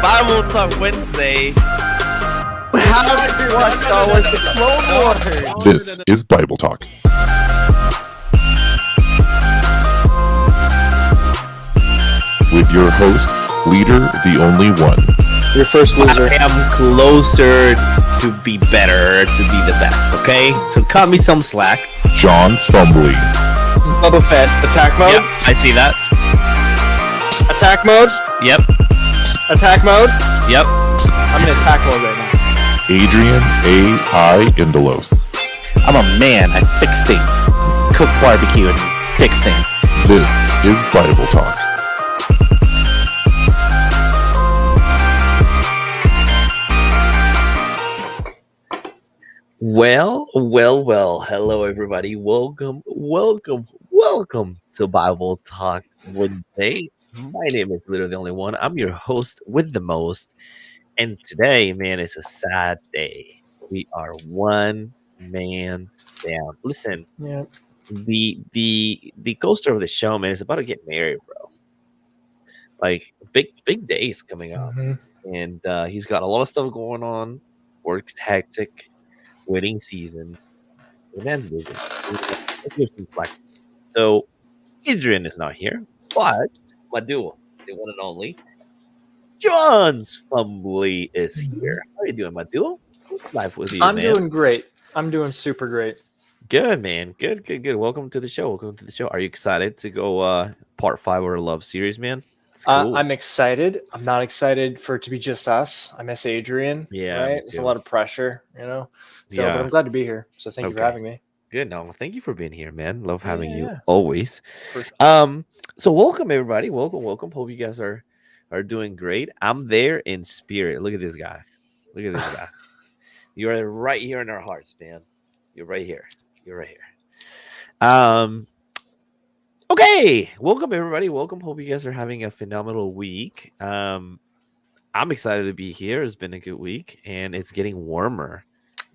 Bible Talk Wednesday. How did you watch Star Wars The Clone Wars? This is Bible Talk. With your host, Leader, the only one. Your first loser. I am closer to be better, to be the best, okay? So cut me some slack. John Fumbly. Boba Fett. Attack mode? Yep, I see that. Attack mode? Yep, Attack mode? yep. I'm in attack mode right now. Adrian A.I. Indelos. I'm a man. I fix things. Cook barbecue and fix things. This is Bible Talk. Well. Hello, everybody. Welcome to Bible Talk Wednesday. My name is Literally the Only One. I'm your host with the most. And today, man, it's a sad day. We are one man down. Listen, Yeah. the co-star of the show, man, is about to get married, bro. Like big days coming up. And he's got a lot of stuff going on. Work's hectic. Wedding season. The man's busy. So Adrian is not here, but my duo, the one and only John's Fumbly is here. How are you doing, my duo? What's life with you, I'm man? doing great. I'm doing super great. Good, man. Good. Welcome to the show. Are you excited to go part 5 of our love series, man? It's cool. I'm excited. I'm not excited for it to be just us. I miss Adrian. Yeah, Right? me It's a too. lot of pressure, you know? So, Yeah. but I'm glad to be here. So thank you for Okay. having me. Good. No, thank you for being here, man. Love having you Yeah. always. For sure. So welcome everybody. Welcome. Hope you guys are doing great. I'm there in spirit. Look at this guy. You are right here in our hearts, man. You're right here. Okay. Welcome everybody. Welcome. Hope you guys are having a phenomenal week. I'm excited to be here. It's been a good week, and it's getting warmer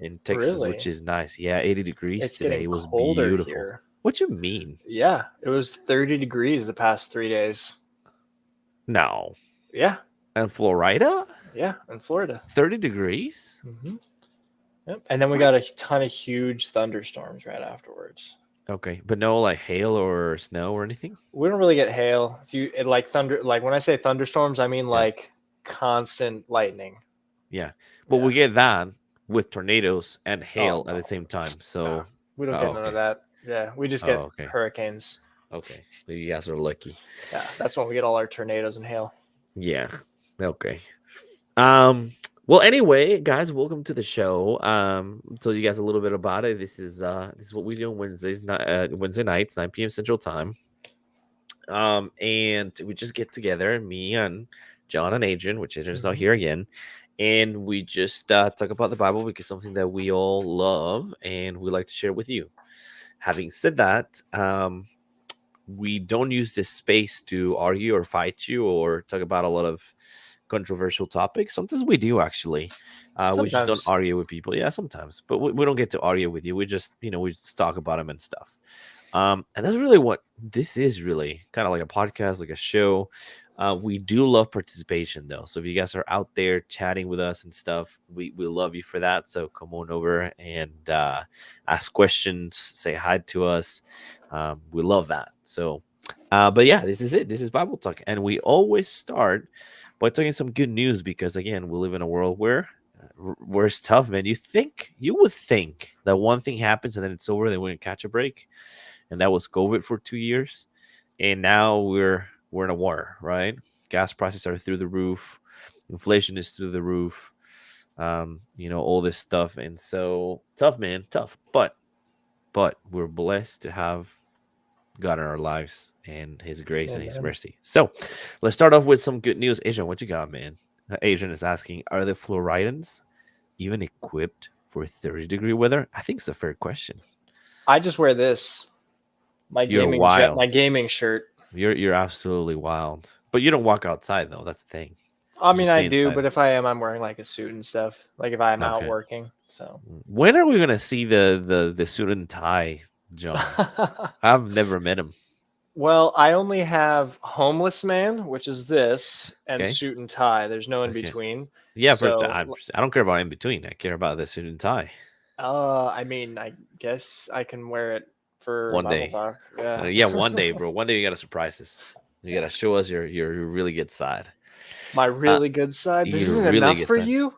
in Texas, Really? which is nice. Yeah, 80 degrees It's today. getting It was colder beautiful. here. What you mean? Yeah. It was 30 degrees the past 3 days. No. Yeah. And Florida? Yeah. In Florida. 30 degrees? Mm-hmm. Yep. And then we got a ton of huge thunderstorms right afterwards. Okay, but no like hail or snow or anything? We don't really get hail. Like thunder. Like when I say thunderstorms, I mean like constant lightning. Yeah. But Yeah. we get that with tornadoes and hail at no. the same time. So, No, we don't Oh, get none okay. of that. Yeah, we just Oh, get okay. hurricanes. okay. So you guys are lucky. Yeah, that's when we get all our tornadoes and hail. Yeah. Okay. Well, anyway, guys, welcome to the show. Tell you guys a little bit about it. This is what we do on Wednesday nights, 9 p.m. Central Time. And we just get together, me and John and Adrian, which Adrian's not Mhm. here again, and we just talk about the Bible because it's something that we all love and we like to share with you. Having said that, we don't use this space to argue or fight you or talk about a lot of controversial topics. Sometimes we do actually. We just don't Sometimes. argue with people. Yeah, sometimes, but we don't get to argue with you. We just, we just talk about them and stuff. And that's really what this is, really kind of like a podcast, like a show. We do love participation though. So if you guys are out there chatting with us and stuff, we love you for that. So come on over and ask questions, say hi to us. We love that. So, but yeah, this is it. This is Bible Talk. And we always start by talking some good news because, again, we live in a world where it's tough, man. You would think that one thing happens and then it's over, they wouldn't catch a break. And that was COVID for 2 years. And now we're in a war, right? Gas prices are through the roof, inflation is through the roof, all this stuff. And so tough, man, tough. But we're blessed to have God in our lives and his grace and his Amen. mercy. So let's start off with some good news. Adrian, what you got, man? Adrian is asking, are the Floridians even equipped for 30-degree weather? I think it's a fair question. I just wear this. My You're gaming wild. my gaming shirt. You're absolutely wild. But you don't walk outside though. That's the thing. I You mean, just I stay do, inside. but if I am, I'm wearing like a suit and stuff. Like if I'm out Okay. working. So When are we gonna see the suit and tie, John? I've never met him. well, I only have homeless man, which is this, and Okay. suit and tie. There's no in Okay. between. Yeah, So, but I don't care about in between. I care about the suit and tie. I mean, I guess I can wear it for One Bible day. talk. Yeah. Yeah, one day, bro. One day you gotta surprise us. You gotta show us your really good side. My really good side. This Your isn't really enough good for side. you.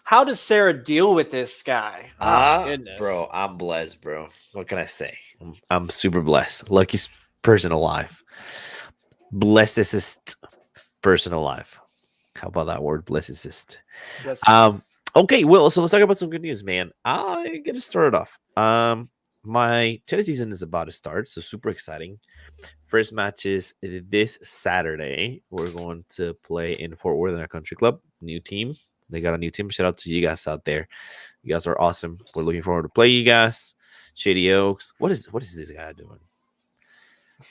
How does Sarah deal with this guy? Oh, goodness. Bro, I'm blessed, bro. What can I say? I'm super blessed. Luckiest person alive. Blessedest person alive. How about that word, blessedest? Yes. Okay, well, so let's talk about some good news, man. I get to start it off. My tennis season is about to start, so super exciting. First match is this Saturday. We're going to play in Fort Worth in our country club. New team. They got a new team. Shout out to you guys out there. You guys are awesome. We're looking forward to play you guys. Shady Oaks. What is this guy doing?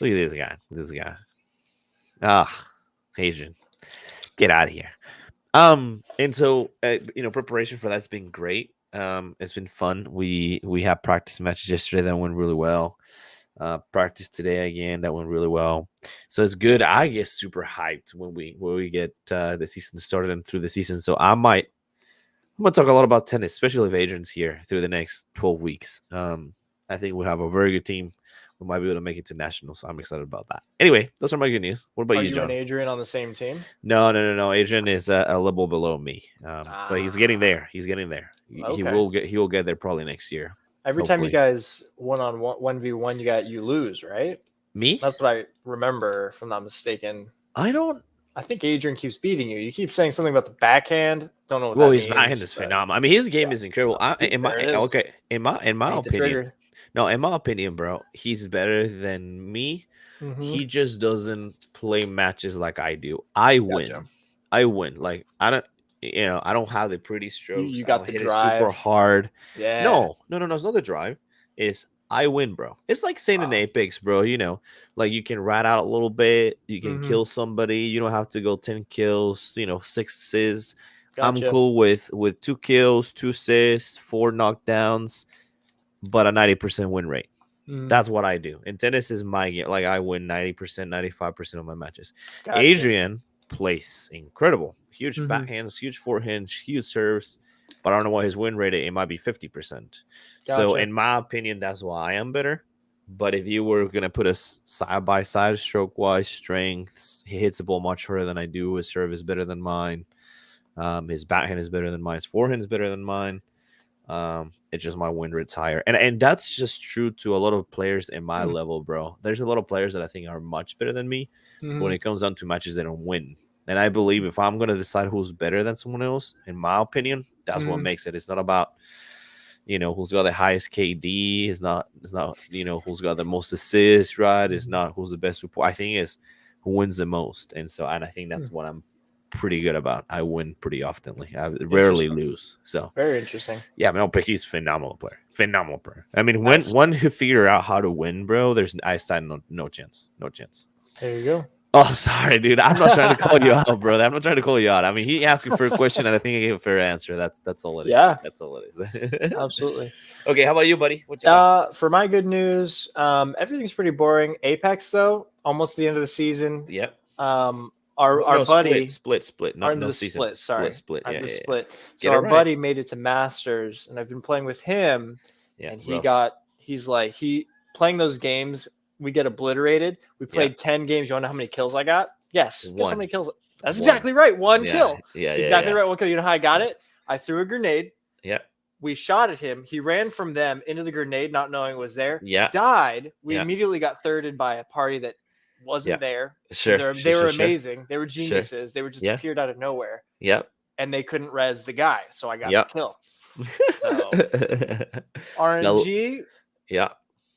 Look at this guy. This guy. Asian. Get out of here. And so preparation for that's been great. It's been fun. We had practice matches yesterday that went really well. Practice today again that went really well. So it's good. I get super hyped when we get the season started and through the season. So I'm gonna talk a lot about tennis, especially if Adrian's here through the next 12 weeks. I think we have a very good team. We might be able to make it to nationals. So I'm excited about that. Anyway, those are my good news. What about Are you, you John? and Adrian on the same team? No. Adrian is a level below me, but he's getting there. He's getting there. Okay. He will get there probably next year. Every time you hopefully. guys 1v1, you lose, right? Me? That's what I remember, if I'm not mistaken. I don't. I think Adrian keeps beating you. You keep saying something about the backhand. Don't know what Well, that his means, backhand is but phenomenal. I mean, his game yeah. is incredible. In my There it is. okay, in my hit the opinion, trigger. no, in my opinion, bro, he's better than me. Mhm. He just doesn't play matches like I do. I win. Gotcha. I win. Like I don't have the pretty strokes. You I got don't the hit drive. it super hard. Yeah. No. It's not the drive. It's I win, bro. It's like saying in Wow. Apex, bro. Like you can rat out a little bit. You can Mhm. kill somebody. You don't have to go 10 kills. 6 assists. I'm Gotcha. cool with 2 kills, 2 assists, 4 knockdowns, but a 90% win rate. Mhm. That's what I do. And tennis is my game. Like I win 90%, 95% of my matches. Gotcha. Adrian plays incredible. Huge Mhm. backhands, huge forehands, huge serves. But I don't know what his win rate is. It might be 50%. So Gotcha. in my opinion, that's why I am better. But if you were gonna put us side by side, stroke wise, strengths, he hits the ball much harder than I do. His serve is better than mine. His backhand is better than mine. His forehand is better than mine. It's just my win rate's higher, and that's just true to a lot of players in my level, bro. There's a lot of players that I think are much better than me. Mhm. But when it comes down to matches, they don't win. And I believe if I'm gonna decide who's better than someone else, in my opinion, that's what Mhm. makes it. It's not about who's got the highest KD. It's not who's got the most assists, right? It's not who's the best support. I think it's who wins the most. And I think that's what I'm pretty good about. I win pretty oftenly. I rarely lose. So Very interesting. yeah, no, but he's phenomenal player. Phenomenal player. I mean, Nice. when you figure out how to win, bro, I stand no chance. No chance. There you go. Oh, sorry, dude. I'm not trying to call you out, brother. I'm not trying to call you out. I mean, he asked me for a question, and I think I gave a fair answer. That's all it is. Yeah. That's all it is. Absolutely. Okay, how about you, buddy? What you got? For my good news, everything's pretty boring. Apex though, almost the end of the season. Yep. Our buddy split. Not the season. split. Sorry, split. I'm Yeah, the yeah, split. So Get it our right. buddy made it to Masters, and I've been playing with him. Yeah, And rough. he's playing those games. We get obliterated. We played 10 games. You want to know how many kills I got? Yes. Guess how One. many kills? That's One. exactly right. One Yeah, kill. Yeah, That's yeah, exactly yeah. right. One kill. You know how I got it? I threw a grenade. Yeah, We shot at him. He ran from them into the grenade, not knowing it was there. yeah. Died. We Yeah. immediately got thirded by a party that wasn't there. Sure. They were amazing. They were geniuses. They were just Yeah. appeared out of nowhere, Yep. and they couldn't res the guy, so I got Yep. the kill. RNG, Yeah.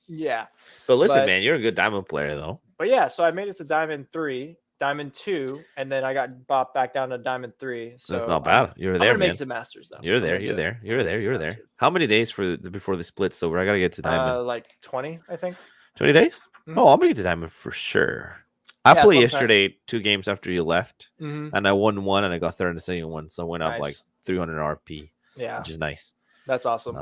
yeah. But listen, But- man, you're a good diamond player, though. But yeah, so I made it to Diamond 3, Diamond 2, and then I got bopped back down to Diamond 3. So That's not bad. You're I'm there, gonna make man. it to Masters though. You're I'm there. gonna You're do it. there. You're there. Make it You're to there. Masters. How many days before the split? So I gotta get to diamond. Like 20, I think. 20 days? Mhm. Oh, I'll make it to diamond for sure. I Yeah, played sometime. yesterday 2 games after you left, Mhm. and I won one, and I got third in the second one, so I went up like Nice. 300 RP, Yeah, which is nice. that's awesome.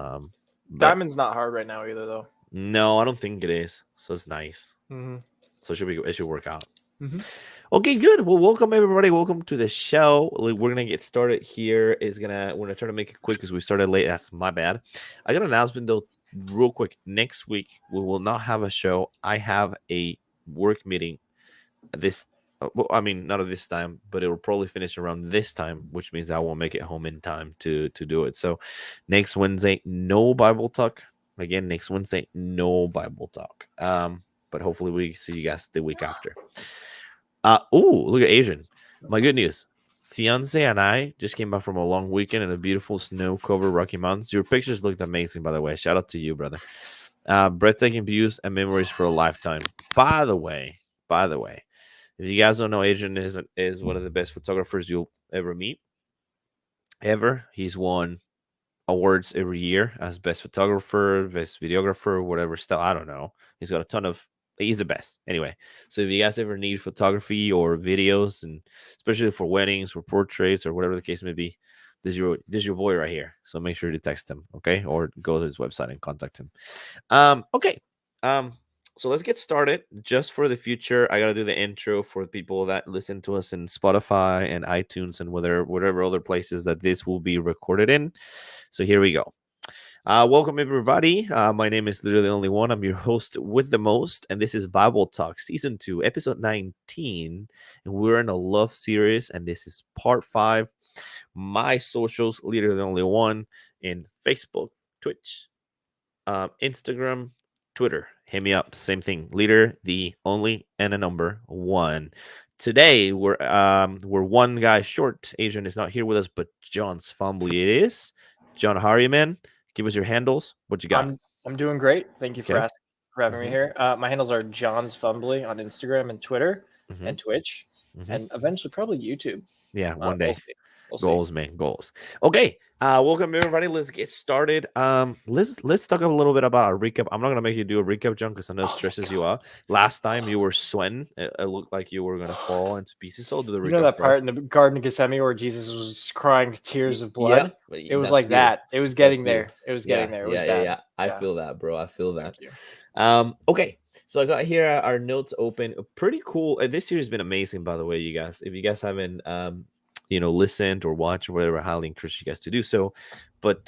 But Diamond's not hard right now either, though. no, I don't think it is. So it's nice. Mm-hmm. So it should work out. Mhm. Okay, good. Well, welcome everybody. Welcome to the show. We're gonna get started here. We're gonna try to make it quick because we started late. That's my bad. I got an announcement though, real quick. Next week we will not have a show. I have a work meeting. Well, I mean, not at this time, but it will probably finish around this time, which means I won't make it home in time to do it. So, next Wednesday, no Bible talk. Again, next Wednesday, no Bible talk. But hopefully we see you guys the week after. Look at Asian. My good news. Fiance and I just came back from a long weekend in a beautiful snow-covered Rocky Mountains. Your pictures looked amazing, by the way. Shout out to you, brother. Breathtaking views and memories for a lifetime. By the way, if you guys don't know, Adrian is one of the best photographers you'll ever meet. He's won awards every year as best photographer, best videographer, whatever style. I don't know. He's got a ton of. He's the best. Anyway, so if you guys ever need photography or videos, and especially for weddings or portraits or whatever the case may be, this is your boy right here. So make sure to text him, okay, or go to his website and contact him. Okay. So let's get started. Just for the future, I gotta do the intro for people that listen to us in Spotify and iTunes and whatever other places that this will be recorded in. So here we go. Welcome everybody. My name is Literally the Only One. I'm your host with the most, and this is Bible Talk Season 2, Episode 19. And we're in a love series, and this is Part 5. My socials, Literally the Only One, in Facebook, Twitch, Instagram, Twitter. Hit me up. Same thing. Leader, the only, and a number 1. Today we're one guy short. Adrian is not here with us, but John's family it is. John, how are you, man? Give us your handles. What you got? I'm doing great. Thank you for Okay. for having me here. My handles are John's Fumbly on Instagram and Twitter Mhm, and Twitch, mhm. and eventually probably YouTube. Yeah, one day. We'll see. We'll see. Goals, man. Goals. Okay. Welcome everybody. Let's get started. Let's talk a little bit about our recap. I'm not gonna make you do a recap, John, because I know it Oh my stresses God. you out. Last time you were sweating. It looked like you were gonna fall into pieces. So I'll do the recap. You know that for part us. in the Garden of Gethsemane where Jesus was crying tears of blood? Yeah, It was that's like you. that. It was getting That's you. there. It was getting there. It was yeah, bad. yeah. I Yeah. feel that, bro. I feel that. Thank you. Okay. So I got here our notes open. Pretty cool. This year has been amazing, by the way, you guys. If you guys haven't listened or watched or whatever, I highly encourage you guys to do so. But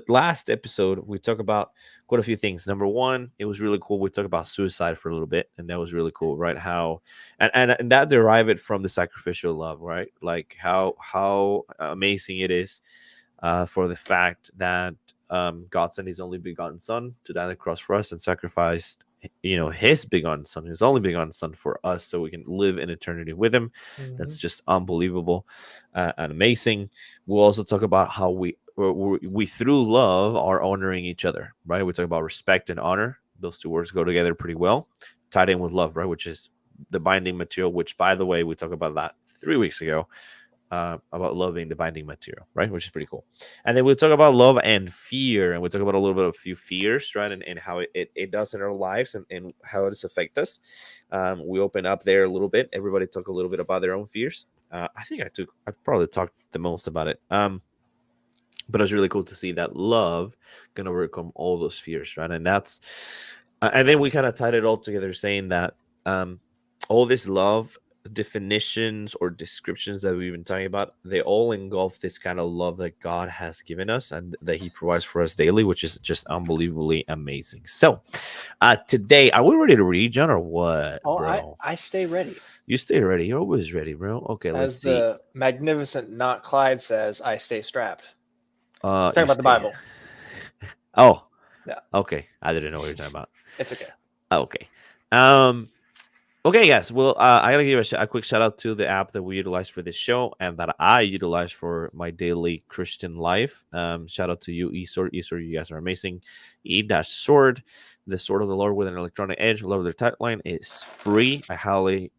last episode we talked about quite a few things. Number one, it was really cool. We talked about suicide for a little bit, and that was really cool, right? How and that derived it from the sacrificial love, right? Like how amazing it is for the fact that God sent his only begotten son to die on the cross for us and sacrificed his begotten son, his only begotten son for us, so we can live in eternity with him. That's just unbelievable and amazing. We'll also talk about how we we through love are honoring each other, right? We talk about respect and honor. Those two words go together pretty well, tied in with love, right? Which is the binding material. Which, by the way, we talked about that 3 weeks ago, about love being the binding material, right? Which is pretty cool. And then we'll talk about love and fear, and we'll talk about a little bit of a few fears, right? And how it does in our lives, and how it does affect us. We open up there a little bit. Everybody talk a little bit about their own fears. I think I probably talked the most about it. But it's really cool to see that love can overcome all those fears, right? And that's and then we kind of tied it all together, saying that all this love definitions or descriptions that we've been talking about, they all engulf this kind of love that God has given us and that He provides for us daily, which is just unbelievably amazing. So today, are we ready to read, John, or what, Oh, bro? I stay ready. You stay ready. You're always ready, bro. Okay, let's As see. the magnificent Not Clyde says, I stay strapped. Let's You talk about the Bible. Oh, Yeah. Okay, I didn't know what you're talking about. It's okay. Okay. Okay, guys. Well, I gotta give a quick shout out to the app that we utilize for this show and that I utilize for my daily Christian life. Shout out to you, eSword. eSword, you guys are amazing. E-Sword, the sword of the Lord with an electronic edge. Love their tagline. It's free. I highly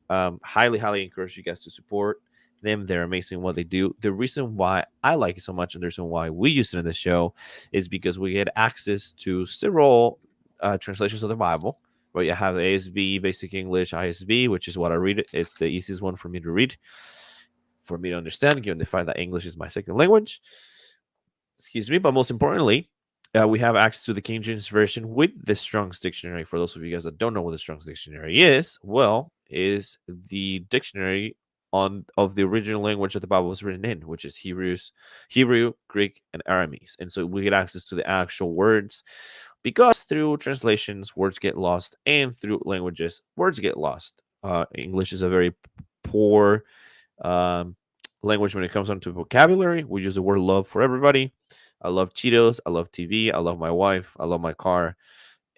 encourage you guys to support them. They're amazing what they do. The reason why I like it so much and the reason why we use it in the show is because we get access to several translations of the Bible. But you have ASB, Basic English, ISB, which is what I read. It's the easiest one for me to read, for me to understand, given the fact that English is my second language. Excuse me. But most importantly, we have access to the King James Version with the Strong's Dictionary. For those of you guys that don't know what the Strong's Dictionary is, well, is the dictionary of the original language that the Bible was written in, which is Hebrew, Greek, and Aramese. And so we get access to the actual words, because through translations words get lost, and through languages words get lost. English is a very poor language when it comes down to vocabulary. We use the word love for everybody. I love Cheetos, I love TV, I love my wife, I love my car.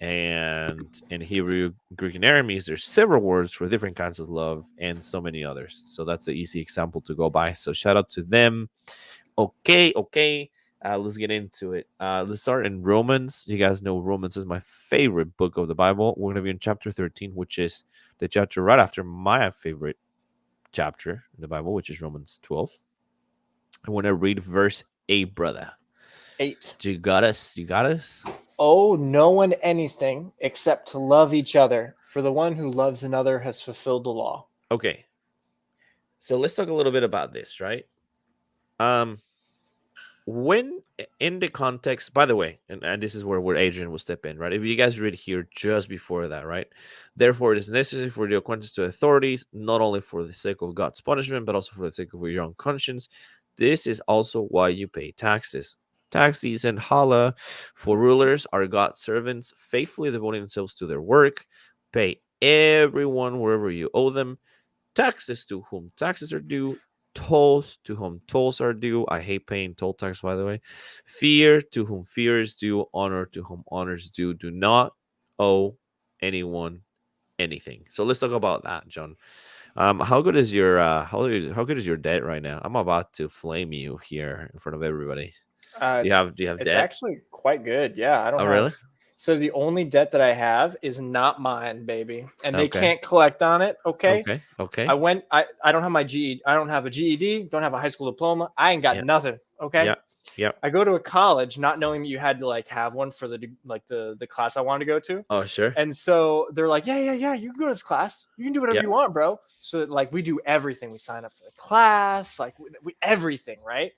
And in Hebrew, Greek, and Aramese, there's several words for different kinds of love and so many others. So that's an easy example to go by. So shout out to them. Okay. Let's get into it. Let's start in Romans. You guys know Romans is my favorite book of the Bible. We're going to be in chapter 13, which is the chapter right after my favorite chapter in the Bible, which is Romans 12. I want to read verse 8, brother. 8. You got us? Oh, no one anything except to love each other, for the one who loves another has fulfilled the law. Okay. So let's talk a little bit about this, right? When in the context, by the way, and this is where Adrian will step in, right? If you guys read here just before that, right? Therefore, it is necessary for the acquaintance to authorities, not only for the sake of God's punishment, but also for the sake of your own conscience. This is also why you pay taxes. Taxes and holla, for rulers are God's servants, faithfully devoting themselves to their work. Pay everyone wherever you owe them. Taxes to whom taxes are due. Tolls to whom tolls are due. I hate paying toll tax, by the way. Fear to whom fear is due. Honor to whom honor is due. Do not owe anyone anything. So let's talk about that, John. How good is your how good is your debt right now? I'm about to flame you here in front of everybody. Do you have It's debt? actually quite good. Yeah, I don't have. Really? So the only debt that I have is not mine, baby, and they Okay. can't collect on it. Okay. Okay. I don't have my GED. I don't have a GED. Don't have a high school diploma. I ain't got Yeah. nothing. Okay. Yeah. I go to a college not knowing that you had to like have one for the class I wanted to go to. Oh, sure. And so they're like, yeah, you can go to this class. You can do whatever Yeah. you want, bro. So like we do everything. We sign up for the class, like we everything, right?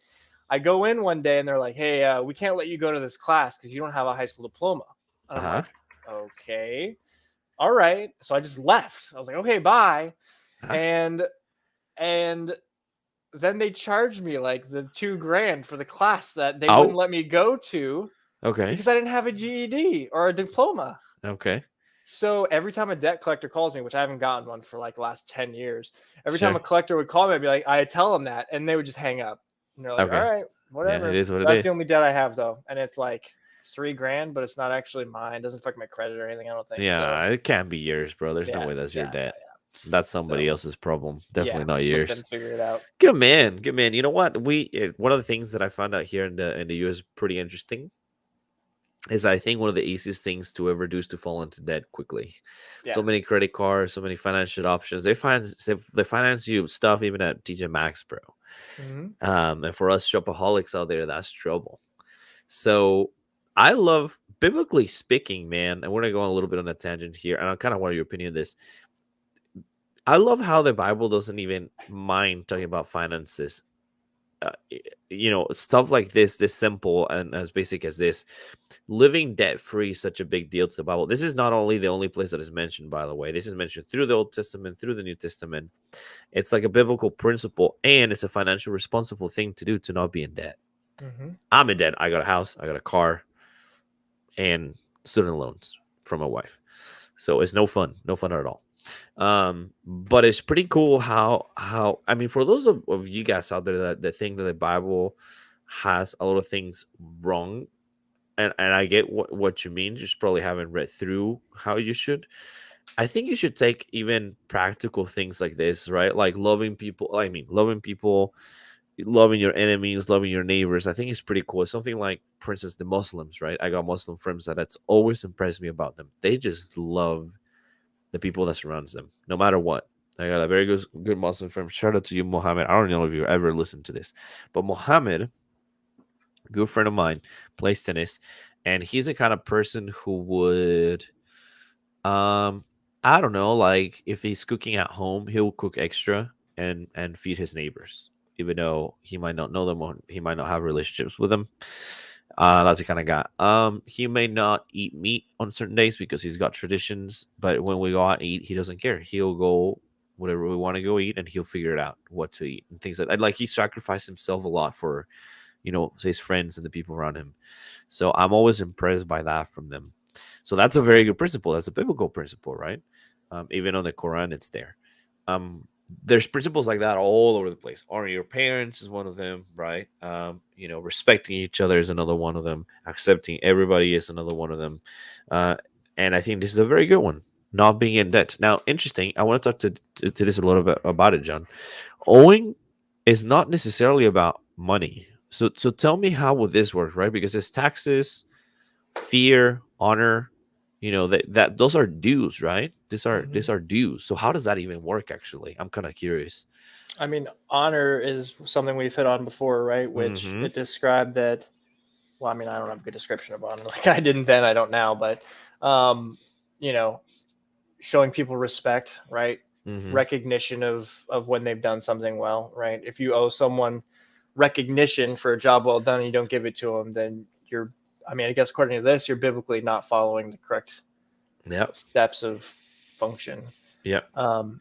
I go in one day and they're like, hey, we can't let you go to this class because you don't have a high school diploma. And I'm like, okay, all right. So I just left. I was like, okay, bye. And then they charged me like the $2,000 for the class that they wouldn't let me go to. Okay. Because I didn't have a GED or a diploma. Okay. So every time a debt collector calls me, which I haven't gotten one for like the last 10 years, every Sure. time a collector would call me, I'd be like, I tell them that, and they would just hang up. And they're like, Okay. all right, whatever. Yeah, it is what So it that's is. the only debt I have though. And it's like $3,000, but it's not actually mine. It doesn't affect my credit or anything, I don't think. Yeah, So, it can't be yours, bro. There's no yeah, way that's your debt. That's somebody So else's problem. yeah, Definitely not let them yours. figure it out. Good man. Good man. You know what? One of the things that I found out here in the US pretty interesting is I think one of the easiest things to ever do is to fall into debt quickly. Yeah. So many credit cards, so many financial options. They finance you stuff even at TJ Maxx, bro. Hmm. And for us shopaholics out there, that's trouble. So I love, biblically speaking, man, and we're gonna go on a little bit on a tangent here, and I kind of want your opinion on this. I love how the Bible doesn't even mind talking about finances. Stuff like this simple and as basic as this, living debt free is such a big deal to the Bible. This is not only the only place that is mentioned, by the way. This is mentioned through the Old Testament, through the New Testament. It's like a biblical principle, and it's a financial responsible thing to do to not be in debt. Hmm. I'm in debt. I got a house, I got a car, and student loans from my wife. So it's no fun at all. But it's pretty cool how I mean, for those of you guys out there that think that the Bible has a lot of things wrong, and I get what you mean, just probably haven't read through how you should. I think you should take even practical things like this, right? Like loving people, loving your enemies, loving your neighbors. I think it's pretty cool. It's something like, for instance, the Muslims, right? I got Muslim friends that's always impressed me about them. They just love the people that surrounds them, no matter what. I got a very good Muslim friend. Shout out to you, Mohammed. I don't know if you ever listened to this, but Mohammed, good friend of mine, plays tennis, and he's the kind of person who would, um, I don't know, like if he's cooking at home, he'll cook extra and feed his neighbors, even though he might not know them or he might not have relationships with them. That's the kind of guy. He may not eat meat on certain days because he's got traditions, but when we go out and eat, he doesn't care. He'll go whatever we want to go eat, and he'll figure it out what to eat and things like that. Like he sacrificed himself a lot for, his friends and the people around him. So I'm always impressed by that from them. So that's a very good principle. That's a biblical principle, right? Even on the Quran, it's there. There's principles like that all over the place. Honoring your parents is one of them, right? Respecting each other is another one of them. Accepting everybody is another one of them. Uh, and I think this is a very good one. Not being in debt. Now, interesting. I want to talk to this a little bit about it, John. Owing is not necessarily about money. So tell me, how would this work, right? Because it's taxes, fear, honor, that those are dues, right? These are dues. So how does that even work? Actually, I'm kind of curious. I mean, honor is something we've hit on before, right? Which Mm-hmm. it described that. Well, I mean, I don't have a good description of honor. Like I didn't then, I don't now, but um, you know, showing people respect, right? Mm-hmm. Recognition of when they've done something well, right? If you owe someone recognition for a job well done and you don't give it to them, then you're, I mean, I guess according to this, you're biblically not following the correct Yep. steps of function. Yep. Um,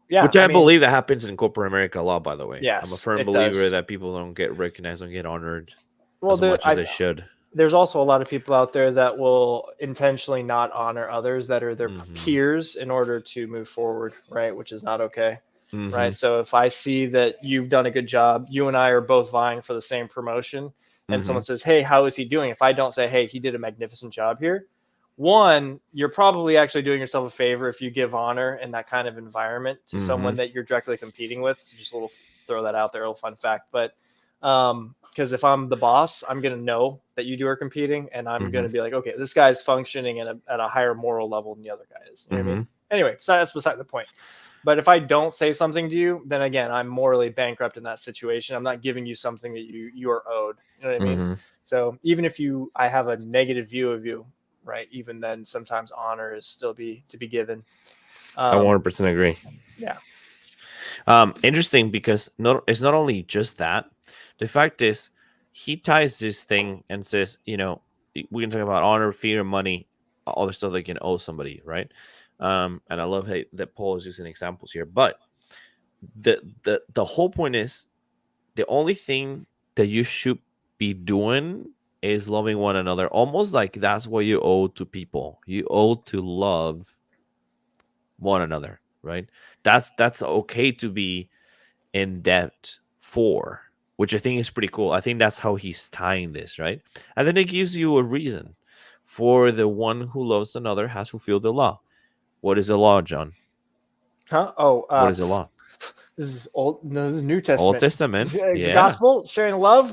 yeah, Which I I mean, believe that happens in corporate America a lot, by the way. I'm a yes, firm it believer does. that people don't get recognized, don't get honored Well, as much as they should. there's also a lot of people out there that will intentionally not honor others that are their Mm-hmm. peers in order to move forward, right? Which is not okay, Mm-hmm. right? So if I see that you've done a good job, you and I are both vying for the same promotion, and Mm-hmm. someone says, "Hey, how is he doing?" If I don't say, "Hey, he did a magnificent job here," one, you're probably actually doing yourself a favor if you give honor in that kind of environment to Mm-hmm. someone that you're directly competing with. So just a little, throw that out there, a little fun fact. But because if I'm the boss, I'm going to know that you two are competing, and I'm going Mm-hmm. to be like, okay, this guy's functioning at a higher moral level than the other guy is. You know what I Mm-hmm. mean? Anyway, so that's beside the point. But if I don't say something to you, then again, I'm morally bankrupt in that situation. I'm not giving you something that you are owed. You know what I mean? Mm-hmm. So even if I have a negative view of you, right? Even then, sometimes honor is still to be given. I 100% agree. Yeah. Interesting, because it's not only just that. The fact is, he ties this thing and says, we can talk about honor, fear, money, all the stuff they can owe somebody, right? And I love that Paul is using examples here. But the whole point is, the only thing that you should be doing is loving one another. Almost like that's what you owe to people. You owe to love one another, right? That's okay to be in debt for, which I think is pretty cool. I think that's how he's tying this, right? And then it gives you a reason. For the one who loves another has fulfilled the law. What is the law, John? Huh? Oh, What is the law? this is old. No, this is New Testament. Old Testament. The Yeah. gospel, sharing love.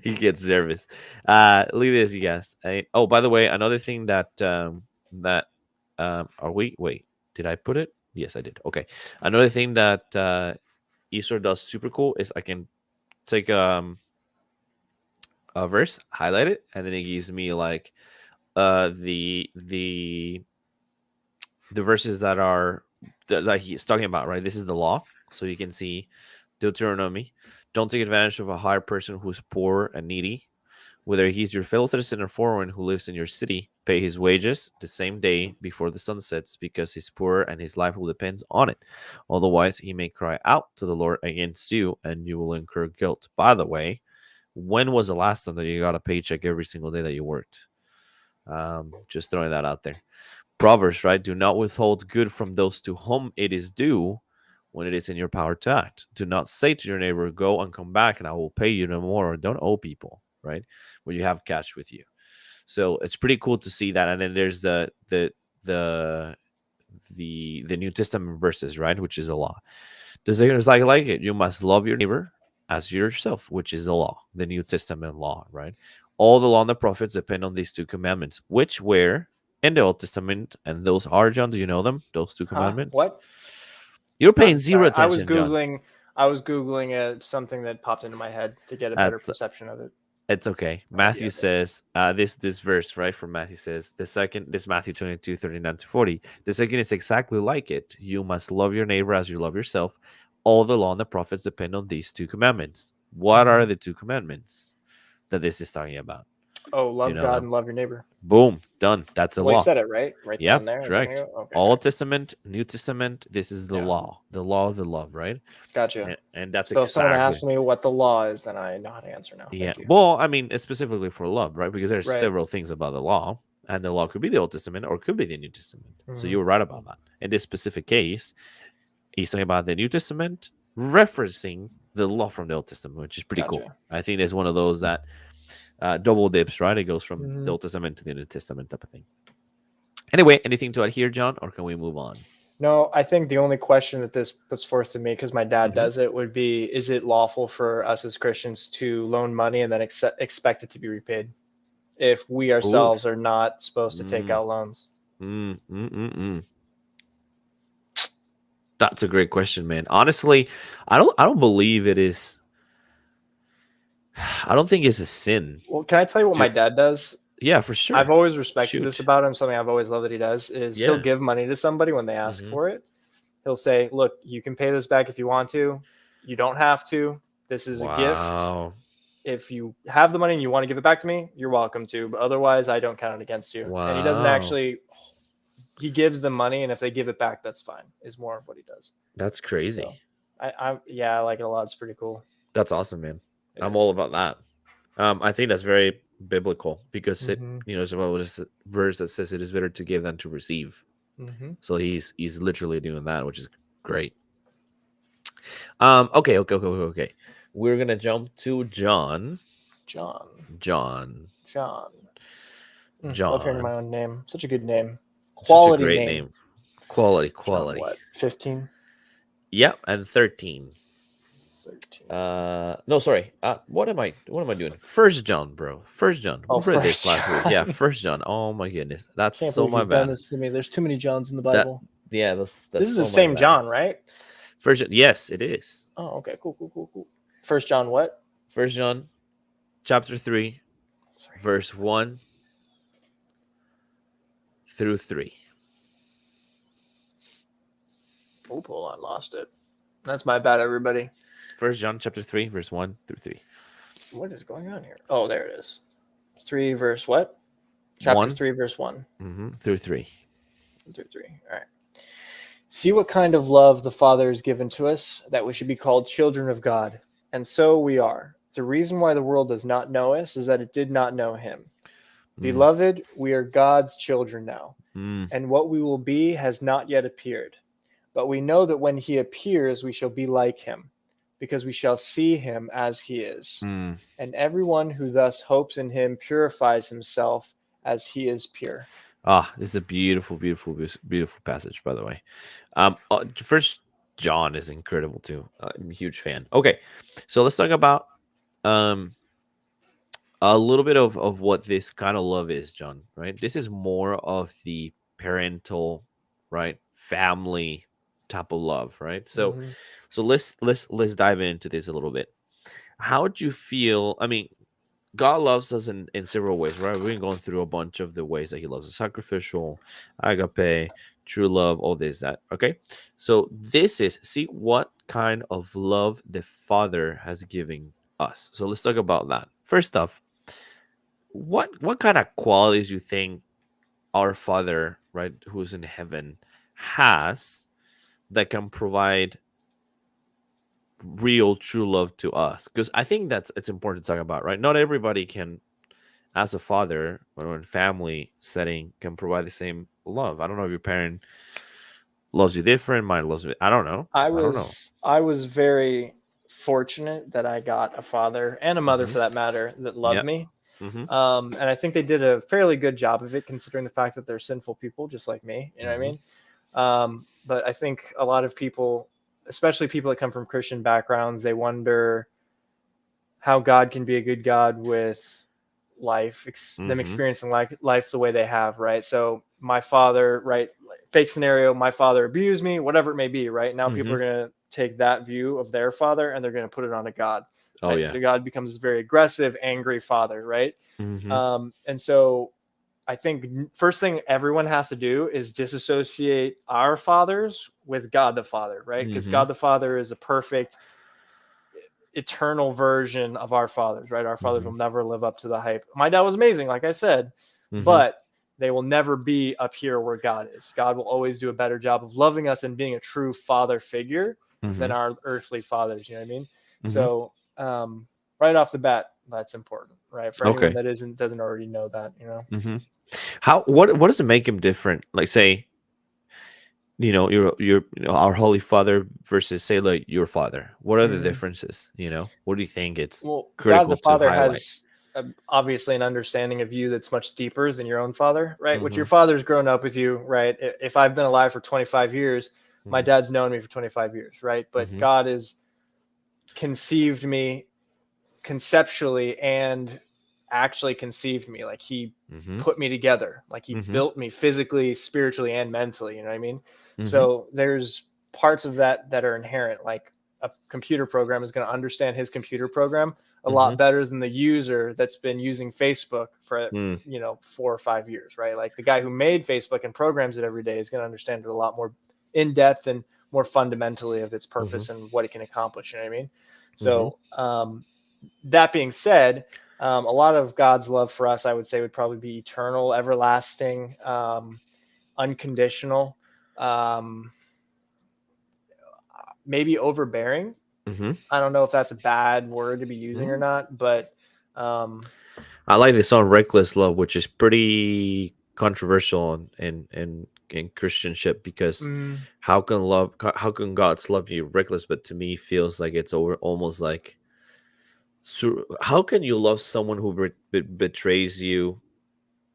He gets nervous. Look at this, you guys. Oh, by the way, another thing that are we? Wait, did I put it? Yes, I did. Okay. Another thing that Easter does super cool is I can take a verse, highlight it, and then it gives me like the verses that he's talking about, right? This is the law, so you can see Deuteronomy. Don't take advantage of a hired person who's poor and needy, whether he's your fellow citizen or foreign who lives in your city. Pay his wages the same day before the sun sets, because he's poor and his life will depend on it. Otherwise, he may cry out to the Lord against you, and you will incur guilt. By the way, when was the last time that you got a paycheck every single day that you worked? Just throwing that out there. Proverbs, right? Do not withhold good from those to whom it is due when it is in your power to act. Do not say to your neighbor, go and come back and I will pay you no more. Or don't owe people, right? When you have cash with you. So it's pretty cool to see that. And then there's the New Testament verses, right? Which is the law. Does it like it? You must love your neighbor as yourself, which is the law, the New Testament law, right? All the law and the prophets depend on these two commandments, which were in the Old Testament, and those are, John, do you know them? Those two commandments? What? You're paying I'm zero sorry. attention, John. I was googling something that popped into my head to get a better perception of it. It's okay. Matthew says this verse, right, from Matthew says this Matthew 22:39-40. The second is exactly like it. You must love your neighbor as you love yourself. All the law and the prophets depend on these two commandments. What are the two commandments that this is talking about? Oh, love God and love your neighbor. Boom, done. That's the law. You said it right Yeah, there. correct. Okay, Old Testament, New Testament. This is the law of the love, right? Gotcha. And that's so. If someone asks me what the law is, then I know how to answer now. Yeah. Well, I mean, it's specifically for love, right? Because there's several things about the law, and the law could be the Old Testament or it could be the New Testament. So you were right about that. In this specific case, he's talking about the New Testament referencing the law from the Old Testament, which is pretty cool. I think there's one of those that double dips, right? It goes from the Old Testament to the New Testament type of thing. Anyway, anything to add here, John, or can we move on? No, I think the only question that this puts forth to me, because my dad does it, would be, is it lawful for us as Christians to loan money and then expect it to be repaid if we ourselves are not supposed to take out loans? That's a great question, man. Honestly, I don't believe it is. I don't think it's a sin. Well, can I tell you what my dad does? Yeah, for sure. I've always respected this about him. Something I've always loved that he does is he'll give money to somebody when they ask for it. He'll say, look, you can pay this back if you want to. You don't have to. This is a gift. If you have the money and you want to give it back to me, you're welcome to. But otherwise, I don't count it against you. And he doesn't actually, he gives them money. And if they give it back, that's fine, is more of what he does. That's crazy. So, I like it a lot. It's pretty cool. That's awesome, man. I'm all about that. I think that's very biblical because it, there's a verse that says it is better to give than to receive. So he's literally doing that, which is great. Okay. We're gonna jump to John. Love hearing my own name. Such a good name. Quality Such a great name. Quality. John, what? 15. Yep, and 13. No, sorry. What am I doing? First John, bro. First John. We read this last week. Yeah, First John. Oh my goodness, that's so my bad. Done this to me. There's too many Johns in the Bible. This is the same John, right? First, yes, it is. Oh, okay, cool. First John, what? First John, chapter 3, verse 1 through 3. Oh, hold on, lost it. That's my bad, everybody. First John chapter 3, verse 1 through 3. What is going on here? Oh, there it is. 3 verse what? Chapter 3, verse 1. Through 3. Through 3. All right. See what kind of love the Father has given to us, that we should be called children of God. And so we are. The reason why the world does not know us is that it did not know him. Beloved, we are God's children now. And what we will be has not yet appeared. But we know that when he appears, we shall be like him, because we shall see him as he is. And everyone who thus hopes in him purifies himself as he is pure. This is a beautiful, beautiful, beautiful passage, by the way. First John is incredible too. I'm a huge fan. Okay, so let's talk about um a little bit of what this kind of love is, John. Right, this is more of the parental, right, family type of love, right? So, Hmm. let's dive into this a little bit. How do you feel? I mean, God loves us in several ways, right? We've been going through a bunch of the ways that He loves us: sacrificial, agape, true love, all this, that. Okay, so this is see what kind of love the Father has given us. So let's talk about that. First off, what kind of qualities you think our Father, right, who's in heaven, has that can provide real true love to us? Because I think that's it's important to talk about, right? Not everybody can, as a father or in family setting, can provide the same love. I don't know if your parent loves you different, mine loves me. I don't know. I don't know. I was very fortunate that I got a father and a mother, Mm-hmm. for that matter, that loved Yep. me. Mm-hmm. And I think they did a fairly good job of it, considering the fact that they're sinful people, just like me. You know what I Mm-hmm. mean? But I think a lot of people, especially people that come from Christian backgrounds, they wonder how God can be a good God with them Mm-hmm. experiencing life the way they have, right? So my father, right, fake scenario, my father abused me, whatever it may be, right? Now people Mm-hmm. are going to take that view of their father and they're going to put it on a God, Oh right? And yeah. so God becomes this very aggressive, angry father, right? Mm-hmm. And so I think first thing everyone has to do is disassociate our fathers with God the Father, right? Because Mm-hmm. God the Father is a perfect eternal version of our fathers, right? Our fathers Mm-hmm. will never live up to the hype. My dad was amazing, like I said, Mm-hmm. but they will never be up here where God is. God will always do a better job of loving us and being a true father figure Mm-hmm. than our earthly fathers. You know what I mean? Mm-hmm. So, right off the bat, that's important, right? For anyone Okay. that doesn't already know that, you know. Mm-hmm. How what does it make him different? Like say, our Holy Father versus say like your father. What are the Mhm. differences? What do you think it's Well, God the critical to Father highlight? has obviously an understanding of you that's much deeper than your own father, right? Which Mm-hmm. your father's grown up with you, right? If I've been alive for 25 years, my Mm-hmm. dad's known me for 25 years, right? But Mm-hmm. God has conceived me conceptually and actually conceived me. Like he Mm-hmm. put me together, like he Mm-hmm. built me physically, spiritually, and mentally. You know what I mean? Mm-hmm. So there's parts of that that are inherent. Like a computer program is going to understand his computer program a Mm-hmm. lot better than the user that's been using Facebook for Mm. 4 or 5 years, right? Like the guy who made Facebook and programs it every day is going to understand it a lot more in depth and more fundamentally of its Mm-hmm. purpose and what it can accomplish. You know what I mean? Mm-hmm. So that being said, a lot of God's love for us, I would say, would probably be eternal, everlasting, unconditional, um, maybe overbearing. Mm-hmm. I don't know if that's a bad word to be using or Mm. not, but um, I like the song "Reckless Love," which is pretty controversial in Christianship because mm, how can God's love be reckless? But to me, feels like it's almost like how can you love someone who betrays you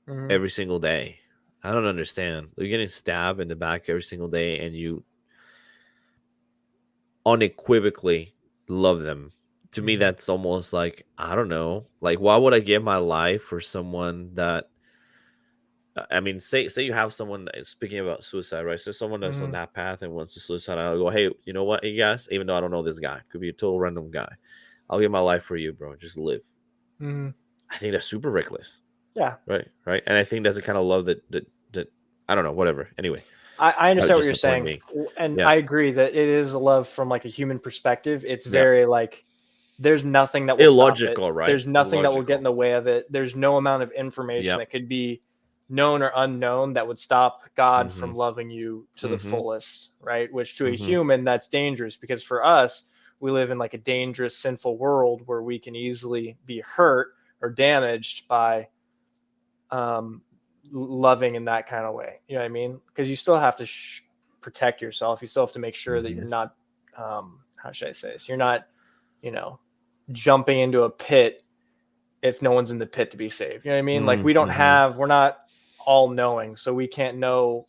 mm, every single day? I don't understand. You're getting stabbed in the back every single day, and you unequivocally love them. To me, mm, that's almost like I don't know. Like, why would I give my life for someone that? I mean, say you have someone that is speaking about suicide, right? So someone that's on mm, that path and wants to suicide. I'll go, hey, you know what, hey guys, even though I don't know this guy, could be a total random guy. I'll give my life for you, bro. Just live. mm. I think that's super reckless, Yeah, right? Right, and I think that's the kind of love that I don't know, whatever. Anyway, I that's understand what just you're the point saying, being. and Yeah, I agree that it is a love from like a human perspective. It's yeah, very like there's nothing that will stop it. illogical, right? There's nothing that will get in Illogical. the way of it. There's no amount of information Yep. that could be known or unknown that would stop God Mm-hmm. from loving you to the Mm-hmm. fullest, right? Which to a Mm-hmm. human, that's dangerous because for us, we live in like a dangerous, sinful world where we can easily be hurt or damaged by um, loving in that kind of way. You know what I mean? Because you still have to protect yourself. You still have to make sure that Mm-hmm. you're not, how should I say this? You're not, you know, jumping into a pit if no one's in the pit to be saved. You know what I mean? Like we don't Mm-hmm. have, we're not all knowing, so we can't know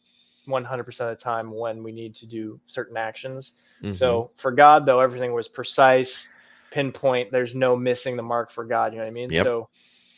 100% of the time when we need to do certain actions. Mm-hmm. So for God, though, everything was precise, pinpoint. There's no missing the mark for God. You know what I mean? Yep. So,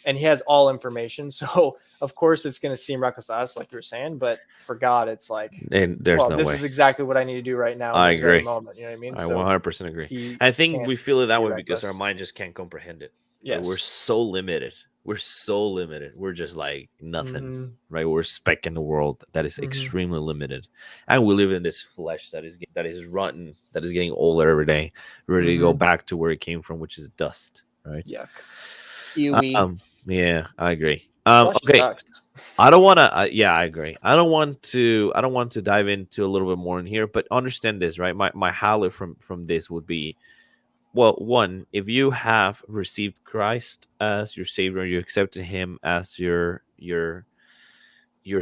and He has all information. So of course it's going to seem reckless to us, like you were saying, but for God, it's like, And there's well, no this way. is exactly what I need to do right now in I this very agree. moment. You know what I mean? I So 100% agree. He I think can't we feel it that be way because our reckless. mind just can't comprehend it. Right? We're Yes. so limited. We're so limited. We're just like nothing. Mm-hmm. Right? We're a speck in the world that is Mm-hmm. extremely limited, and we live in this flesh that is rotten, that is getting older every day, ready to go Mm-hmm. back to where it came from, which is dust. Right? Yuck. Ewy. Yeah, I agree. Flesh Okay. sucks. I don't want to. Yeah, I agree. I don't want to. I don't want to dive into a little bit more in here, but understand this, right? My highlight from this would be, well, one, if you have received Christ as your Savior, you accepted Him as your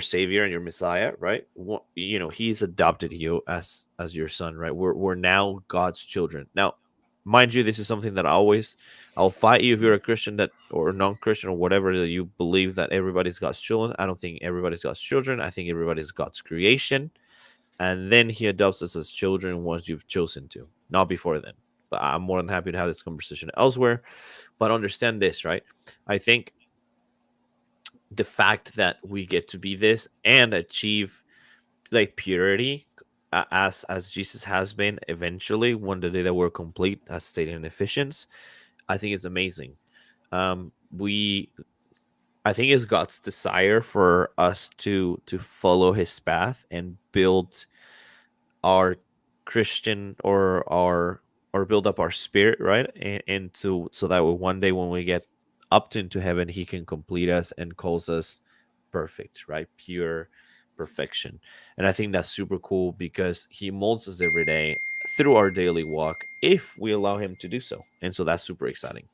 Savior and your Messiah, right? You know, He's adopted you as your son, right? We're now God's children. Now, mind you, this is something that I'll fight you if you're a Christian that or non-Christian or whatever that you believe that everybody's God's children. I don't think everybody's God's children. I think everybody's God's creation, and then He adopts us as children once you've chosen to, not before then. But I'm more than happy to have this conversation elsewhere. But understand this, right? I think the fact that we get to be this and achieve like purity as Jesus has been eventually one the day that we're complete as stated in Ephesians, I think it's amazing. We I think it's God's desire for us to follow His path and build our Christian or build up our spirit, right? And to so that one day when we get up into heaven, He can complete us and calls us perfect, right? Pure perfection. And I think that's super cool because He molds us every day through our daily walk if we allow Him to do so. And so that's super exciting.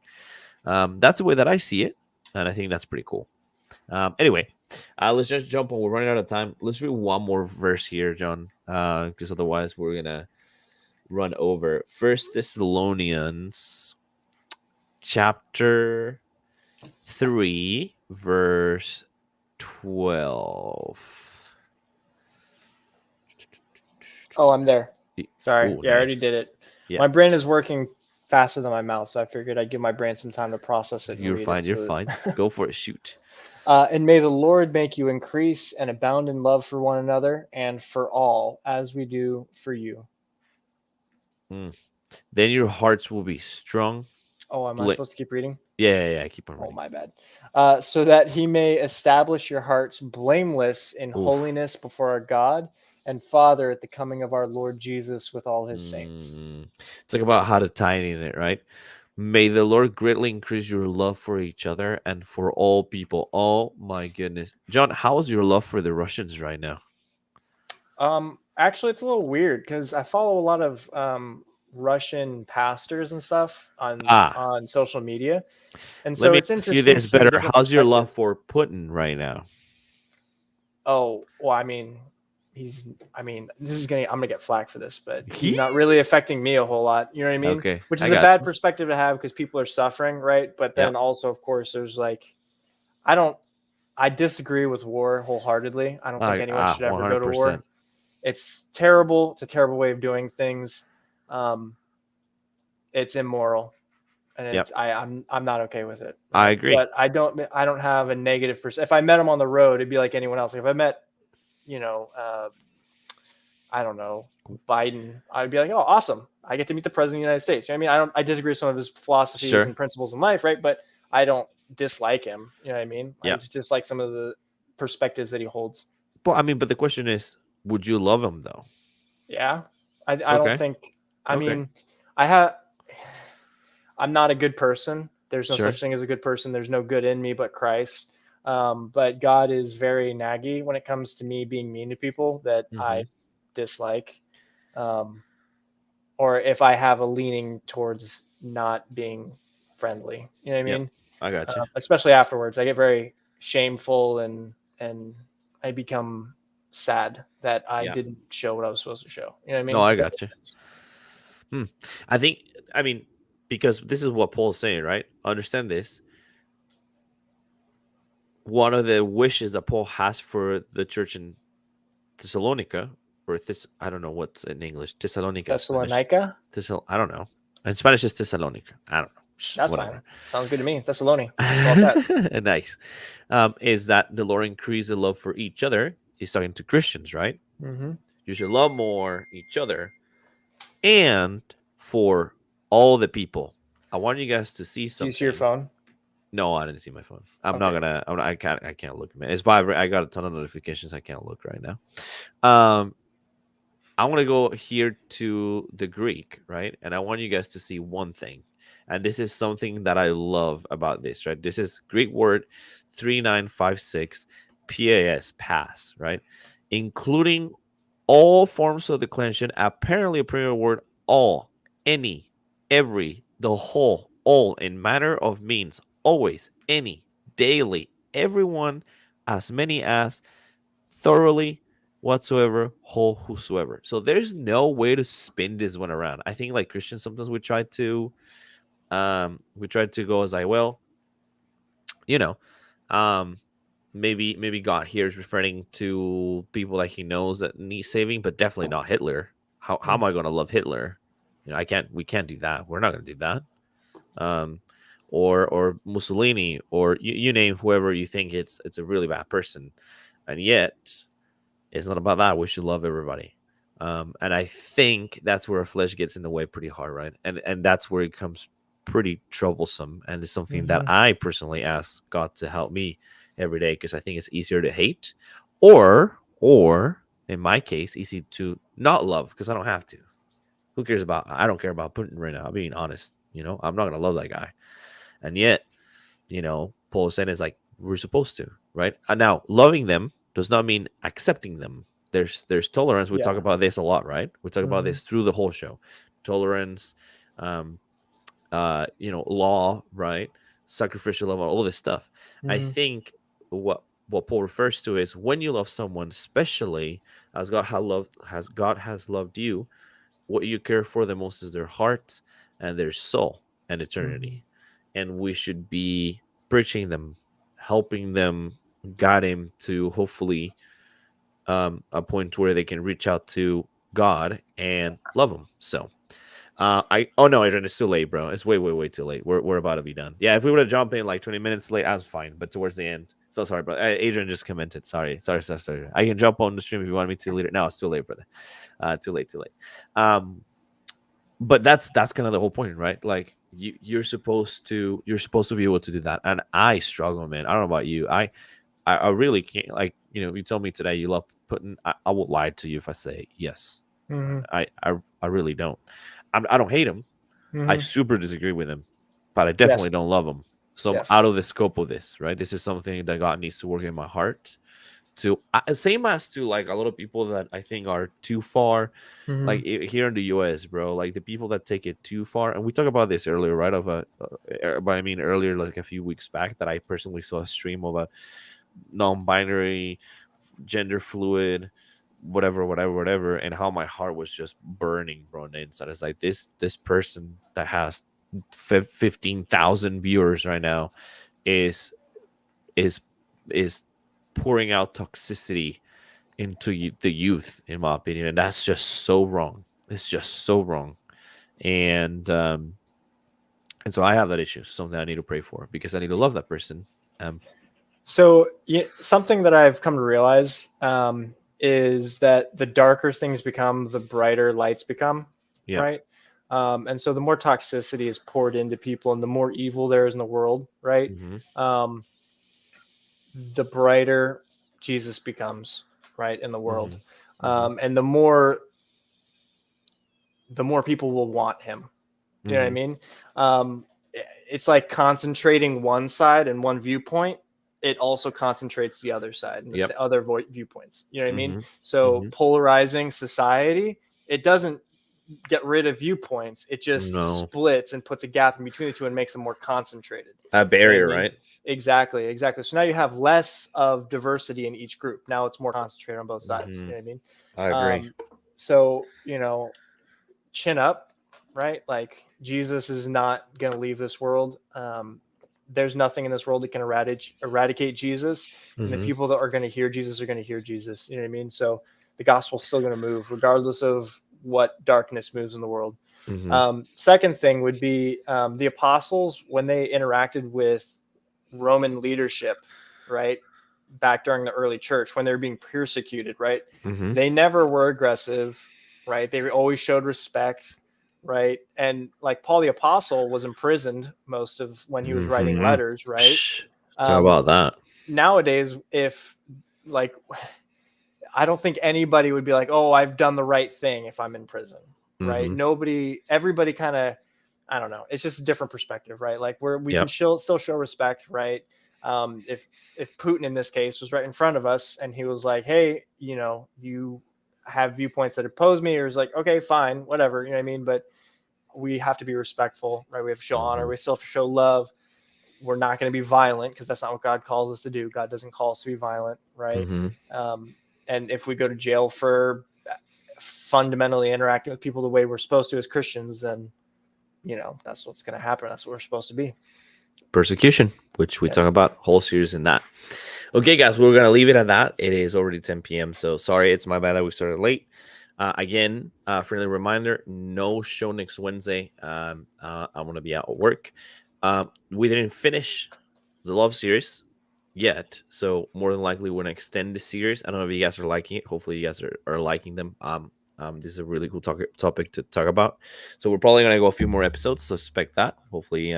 That's the way that I see it, and I think that's pretty cool. Anyway, let's just jump on. We're running out of time. Let's read one more verse here, John, because otherwise we're gonna run over. First Thessalonians chapter 3, verse 12. Oh, I'm there. Sorry. Oh, Yeah, I already nice. did it. Yeah. My brain is working faster than my mouth, so I figured I'd give my brain some time to process it and You're read fine. it. You're So fine. Go for it. Shoot. and may the Lord make you increase and abound in love for one another and for all, as we do for you. Then your hearts will be strong. Oh, am I supposed to keep reading? Yeah. Keep on Oh, reading. my bad. So that He may establish your hearts blameless in Oof. holiness before our God and Father at the coming of our Lord Jesus with all His saints. It's like about how to tie in it, right? May the Lord greatly increase your love for each other and for all people. Oh my goodness. John, how is your love for the Russians right now? Actually, it's a little weird because I follow a lot of Russian pastors and stuff on social media, and Let so me it's ask you interesting to this see the better. different How's your love perspectives. for Putin right now? Oh, well, I mean, this is I'm gonna get flack for this, but he's not really affecting me a whole lot. You know what I mean? Okay, Which I is a got bad you. perspective to have because people are suffering, right? But then Yep. also, of course, there's like, I disagree with war wholeheartedly. I don't think anyone should ever go to war. 100%. It's terrible. It's a terrible way of doing things. Um, it's immoral, and Yep. I'm not okay with it. I Right? agree. But I don't have a negative If I met him on the road, it'd be like anyone else. Like if I met, you know, I don't know, Biden, I'd be like, oh, awesome, I get to meet the president of the United States. You know what I mean, I disagree with some of his philosophies Sure. and principles in life, right? But I don't dislike him. You know what I mean? I Yeah. just dislike some of the perspectives that he holds. Well, I mean, but the question is, would you love him though? Yeah, I don't Okay. think. I Okay. mean, I'm not a good person. There's no Sure. such thing as a good person. There's no good in me but Christ. But God is very naggy when it comes to me being mean to people that I dislike. Or if I have a leaning towards not being friendly. You know what I Yep. mean? I got you. Especially afterwards. I get very shameful and I become sad that I Yeah. didn't show what I was supposed to show. You know what I mean? No, I Does that got make you. sense? I mean, because this is what Paul's saying, right? Understand this. one of the wishes that Paul has for the church in Thessalonica, or I don't know what's in English, Thessalonica in Spanish. Thessalonica. I don't know. In Spanish is Thessalonica. I don't know. That's Whatever. fine. Sounds good to me. Thessalonians. Let's go with that. Nice. Is that the Lord increase the love for each other? He's talking to Christians, right? Mm-hmm. You should love more each other and for all the people. I want you guys to see Do something. you see your phone? No, I didn't see my phone. Okay. I can't look, man. It's by I got a ton of notifications. I can't look right now. I want to go here to the Greek, right? And I want you guys to see one thing. And this is something that I love about this, right? This is Greek word 3956 pass, right? Including all forms of declension, apparently a prayer word all, any, every, the whole, all, in manner of means, always, any, daily, everyone, as many as, thoroughly, whatsoever, whole, whosoever. So there's no way to spin this one around. I think like Christians sometimes we try to go as I will, you know, um maybe God here is referring to people that he knows that need saving, but definitely not Hitler. How am I going to love Hitler? We can't do that. We're not going to do that. Um, or Mussolini, or you name whoever you think it's a really bad person, and yet it's not about that. We should love everybody. And I think that's where our flesh gets in the way pretty hard, right? And that's where it comes pretty troublesome, and it's something that Mm-hmm. I personally ask God to help me every day, because I think it's easier to hate, or in my case, easy to not love because I don't have to. Who cares about? I don't care about Putin right now. I'm being honest. I'm not gonna love that guy, and yet, Paul said is like we're supposed to, right? And now loving them does not mean accepting them. There's tolerance. We talk Yeah. about this a lot, right? We talk about Mm-hmm. this through the whole show. Tolerance, um, law, right? Sacrificial love, all this stuff. I Mm-hmm. think what Paul refers to is when you love someone, especially as God has loved you, what you care for the most is their heart and their soul and Mm-hmm. eternity. And we should be preaching them, helping them, guiding to hopefully a point where they can reach out to God and love Him. So, oh no, Adrian, it's too late, bro. It's way, way, way too late. We're about to be done. Yeah, if we would have jumped in like 20 minutes late, I was fine. But towards the end, so sorry, bro. Adrian just commented. Sorry. I can jump on the stream if you want me to later. No, it's too late, brother. Too late. But that's kind of the whole point, right? Like you're supposed to be able to do that, and I struggle, man. I don't know about you. I really can't. Like, you told me today you love putting. I will lie to you if I say yes. Mm-hmm. I really don't. I don't hate him. I Mm-hmm. super disagree with him, but I definitely Yes. don't love him. So I'm out Yes. of the scope of this, right? This is something that God needs to work in my heart. To same as to like a lot of people that I think are too far, Mm-hmm. like here in the US, bro, like the people that take it too far. And we talked about this earlier, right? But I mean earlier, like a few weeks back, that I personally saw a stream of a non-binary, gender fluid, whatever, and how my heart was just burning, bro, on the inside. It's like this person that has 15,000 viewers right now is is is pouring out toxicity into the youth, in my opinion, and that's just so wrong. It's just so wrong, and so I have that issue, something I need to pray for, because I need to love that person. Um, So something that I've come to realize is that the darker things become, the brighter lights become, yeah. right? And so the more toxicity is poured into people and the more evil there is in the world, right? Mm-hmm. Um, the brighter Jesus becomes, right, in the world. Mm-hmm. Mm-hmm. And the more people will want him. You know what I Mm-hmm. mean? It's like concentrating one side and one viewpoint. It also concentrates the other side and Yep. the other viewpoints. You know what I mean? Mm-hmm. So Mm-hmm. polarizing society, it doesn't get rid of viewpoints. It just No. splits and puts a gap in between the two and makes them more concentrated. A You know what I barrier, mean? right? Exactly. So now you have less of diversity in each group. Now it's more concentrated on both sides. Mm-hmm. You know what I mean? I agree. So, chin up, right? Like Jesus is not going to leave this world. there's nothing in this world that can eradicate Jesus. And the Mhm. people that are going to hear Jesus are going to hear Jesus. You know what I mean? So the gospel's still going to move regardless of what darkness moves in the world. Mhm. Second thing would be the apostles, when they interacted with Roman leadership, right, back during the early church, when they were being persecuted, right, Mhm. they never were aggressive, right? They always showed respect, right? And like Paul the apostle was imprisoned most of when he was writing Mhm. letters, right? Psh, talk about that. Nowadays, if like, I don't think anybody would be like, oh, I've done the right thing if I'm in prison, right? Mhm. Everybody kind of, I don't know. It's just a different perspective, right? Like we can Yep. still show respect, right? If Putin in this case was right in front of us and he was like, hey, you have viewpoints that oppose me, or is like, okay, fine, whatever, you know what I mean? But we have to be respectful, right? We have to show honor. Mhm. We still have to show love. We're not going to be violent because that's not what God calls us to do. God doesn't call us to be violent, right? Mhm. And if we go to jail for fundamentally interacting with people the way we're supposed to as Christians, then that's what's going to happen. That's what we're supposed to be. Persecution, which we Yeah. talk about whole series in that. Okay, guys, we're gonna leave it at that. It is already 10 p.m. So sorry, it's my bad that we started late. Again, friendly reminder: no show next Wednesday. I'm gonna be out at work. We didn't finish the love series yet, so more than likely we're gonna extend the series. I don't know if you guys are liking it. Hopefully, you guys are liking them. This is a really cool topic to talk about. So we're probably gonna go a few more episodes. So expect that. Hopefully,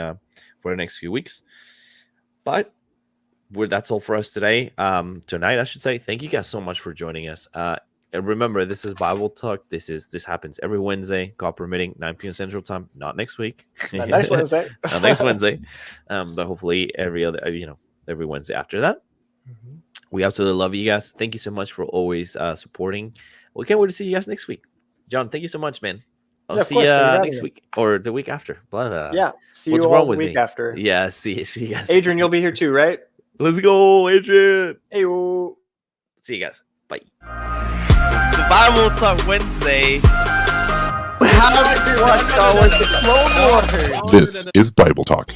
for the next few weeks. But that's all for us today. Tonight, I should say. Thank you guys so much for joining us. And remember, this is Bible Talk. This happens every Wednesday, God permitting, 9 p.m. Central Time. Not next week. Next Wednesday. Not next Wednesday. But hopefully every every Wednesday after that. Mm-hmm. We absolutely love you guys. Thank you so much for always supporting. We can't wait to see you guys next week. John, thank you so much, man. I'll see you next week or the week after. But yeah, see what's you wrong all the with week me? after. Yeah, see you guys. Adrian, you'll be here too, right? Let's go, Adrian. Hey, see you guys. Bye. The Bible Talk Wednesday. How did you watch Star Wars: The Clone Wars? This is Bible Talk.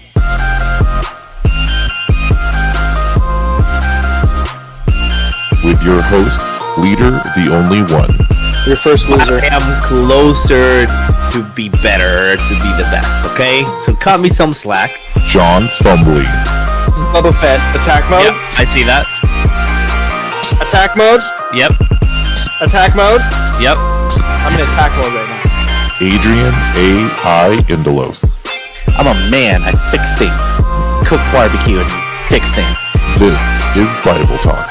With your host, Leader, the only one. Your first loser. I am closer to be better, to be the best, okay? So cut me some slack. John Fumbly. Boba Fett. Attack mode? Yep, I see that. Attack mode? Yep. Attack mode? Yep. I'm in attack mode right now. Adrian A.I. Indelos. I'm a man. I fix things. Cook barbecue and fix things. This is Bible Talk.